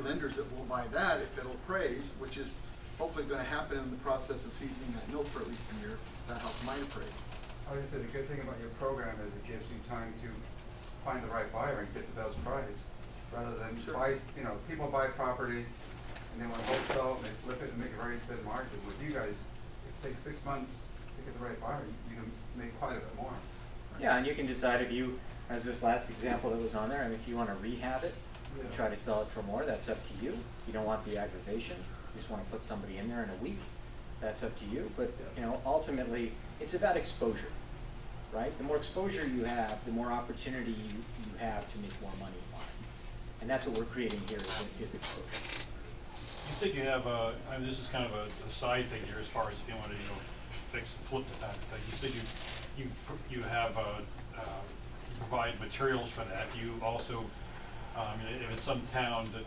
lenders that will buy that if it'll appraise, which is hopefully going to happen in the process of seasoning that note for at least a year. That helps mine appraise. I would say the good thing about your program is it gives you time to find the right buyer and get the best price, rather than buy, people buy property and they want to wholesale and they flip it and make a very thin margin. With you guys, it takes 6 months to get the right buyer. You can make quite a bit more. Yeah, and you can decide if you, as this last example that was on there, I mean, if you want to rehab it, and try to sell it for more, that's up to you. You don't want the aggravation. You just want to put somebody in there in a week. That's up to you. But ultimately, it's about exposure, right? The more exposure you have, the more opportunity you have to make more money on it. And that's what we're creating here is exposure. You said you have I mean, this is kind of a side thing here as far as if you want to, fix and flip the type of thing. You said you have you provide materials for that. You also, if it's some town that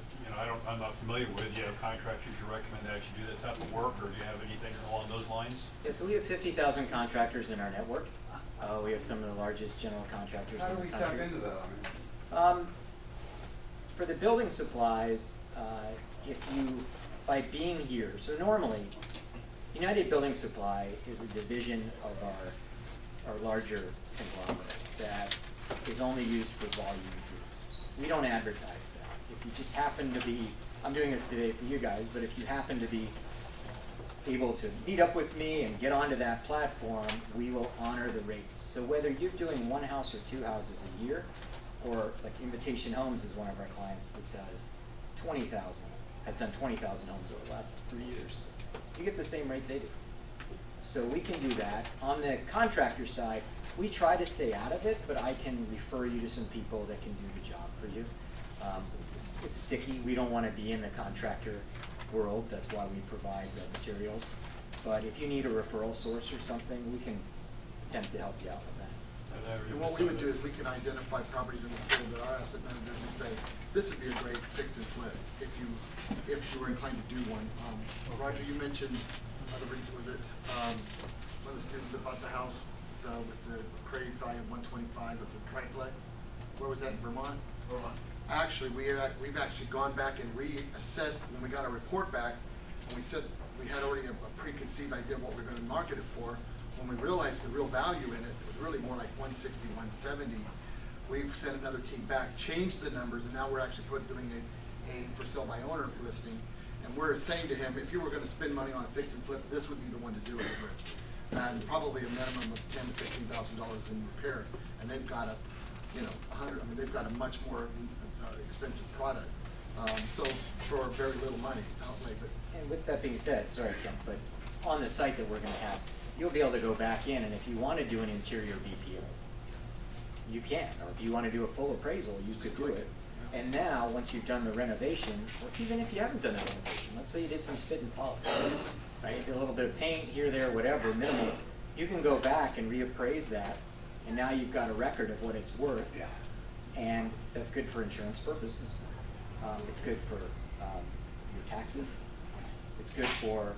I'm not familiar with, you have contractors you recommend to actually do that type of work, or do you have anything along those lines? Yeah, so we have 50,000 contractors in our network. We have some of the largest general contractors How in do the we country. tap into that? I mean, For the building supplies, if you, by being here, so normally, United Building Supply is a division of our larger conglomerate that is only used for volume use. We don't advertise that. If you just happen to be, I'm doing this today for you guys, but if you happen to be able to meet up with me and get onto that platform, we will honor the rates. So whether you're doing one house or two houses a year, or like Invitation Homes is one of our clients that does 20,000, has done 20,000 homes over the last 3 years. You get the same rate they do. So we can do that. On the contractor side, we try to stay out of it, but I can refer you to some people that can do the job for you. It's sticky. We don't want to be in the contractor world. That's why we provide the materials. But if you need a referral source or something, we can attempt to help you out with that. And what we would do is we can identify properties in the field that our asset managers would say, this would be a great fix and flip if you were inclined to do one. Roger, you mentioned, was it one of the students that bought the house with the appraised value of 125, was a triplex? Where was that, in Vermont? Vermont. Actually, we've actually gone back and reassessed when we got our report back, and we said we had already a preconceived idea of what we were going to market it for. When we realized the real value in it was really more like 160, 170, we've sent another team back, changed the numbers, and now we're actually doing a for sale by owner listing. And we're saying to him, if you were going to spend money on a fix and flip, this would be the one to do it with. And probably a minimum of $10,000 to $15,000 in repair. And they've got they've got a much more expensive product. So for very little money outlay. But And with that being said, sorry, Ken, but on the site that we're going to have, you'll be able to go back in, and if you want to do an interior BPO, you can. Or if you want to do a full appraisal, you could do it. And now, once you've done the renovation, or even if you haven't done the renovation, let's say you did some spit and polish, right? A little bit of paint here, there, whatever, minimal. You can go back and reappraise that, and now you've got a record of what it's worth. Yeah. And that's good for insurance purposes. It's good for your taxes. It's good for,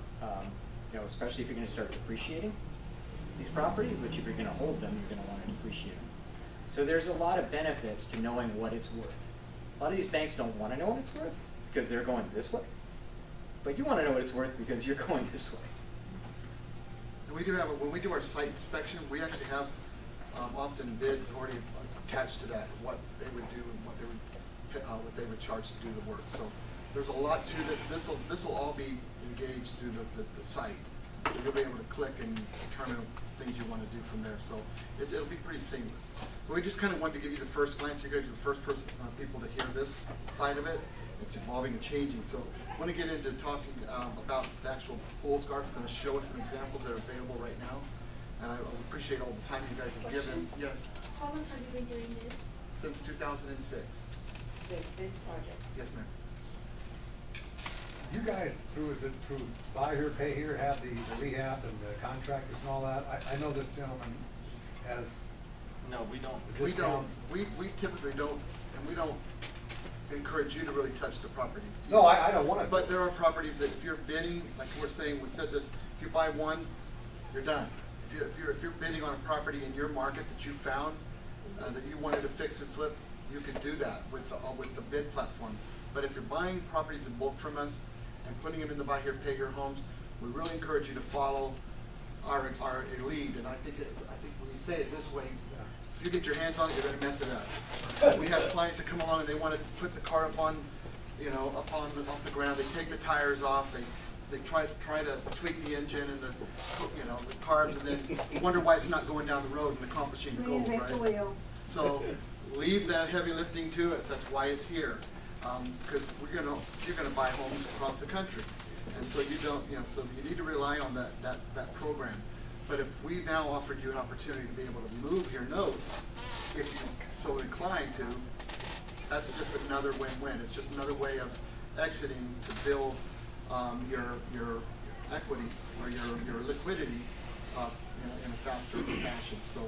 especially if you're going to start depreciating these properties, which if you're going to hold them, you're going to want to depreciate them. So there's a lot of benefits to knowing what it's worth. A lot of these banks don't want to know what it's worth because they're going this way. But you want to know what it's worth because you're going this way. and we do have, when we do our site inspection, we actually have often bids already attached to that, what they would do and what they would charge to do the work. So there's a lot to this. This will all be engaged through the site. So you'll be able to click and determine things you want to do from there. So it'll be pretty seamless. But we just kind of wanted to give you the first glance. You guys are the first people to hear this side of it. It's evolving and changing. So I want to get into talking about the actual pool scarf. I'm going to show us some examples that are available right now. And I appreciate all the time you guys have given. Yes? How long have you been doing this? Since 2006. This project? Yes, ma'am. You guys, through buy here, pay here, have the rehab and the contractors and all that. I know this gentleman has No, we don't. the We don't. discounts. We typically don't, and we don't encourage you to really touch the properties. No, I don't want to. But there are properties that if you're bidding, like we're saying, we said this, if you buy one, you're done. If you're bidding on a property in your market that you found, that you wanted to fix and flip, you could do that with the bid platform. But if you're buying properties in bulk from us and putting them in the buy here, pay here homes, we really encourage you to follow our lead. And I think when you say it this way, if you get your hands on it, you're going to mess it up. We have clients that come along and they want to put the car up on, off the ground. They take the tires off. They try to tweak the engine and the carbs, and then wonder why it's not going down the road and accomplishing the goals, right? So leave that heavy lifting to us. That's why it's here, because you're gonna buy homes across the country, and so so you need to rely on that program. But if we now offered you an opportunity to be able to move your notes, if you so inclined to, that's just another win-win. It's just another way of exiting to build your equity or your liquidity in a faster fashion. So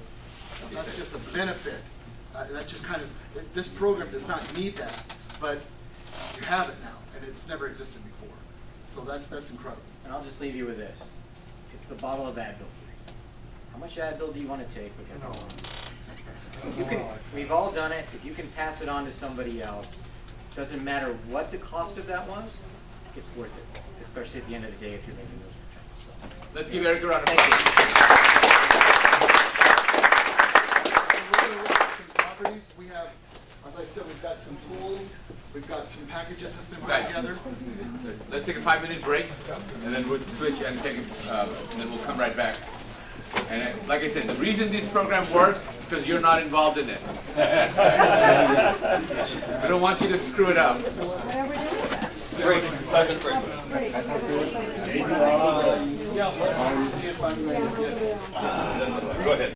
that's just a benefit. That's just kind of, this program does not need that, but you have it now, and it's never existed before. So that's incredible. And I'll just leave you with this. It's the bottle of Advil. How much Advil do you want to take? We've all done it. If you can pass it on to somebody else, doesn't matter what the cost of that was, it's worth it, especially at the end of the day if you're making those returns. So. Let's give Eric a round of Thank applause. Some properties, we have, as I said, we've got some tools, we've got some packages that's been put Guys, together. let's take a 5-minute break, and then we'll switch and then we'll come right back. And like I said, the reason this program works because you're not involved in it. I don't want you to screw it up. Break. 5-minute break. Go ahead.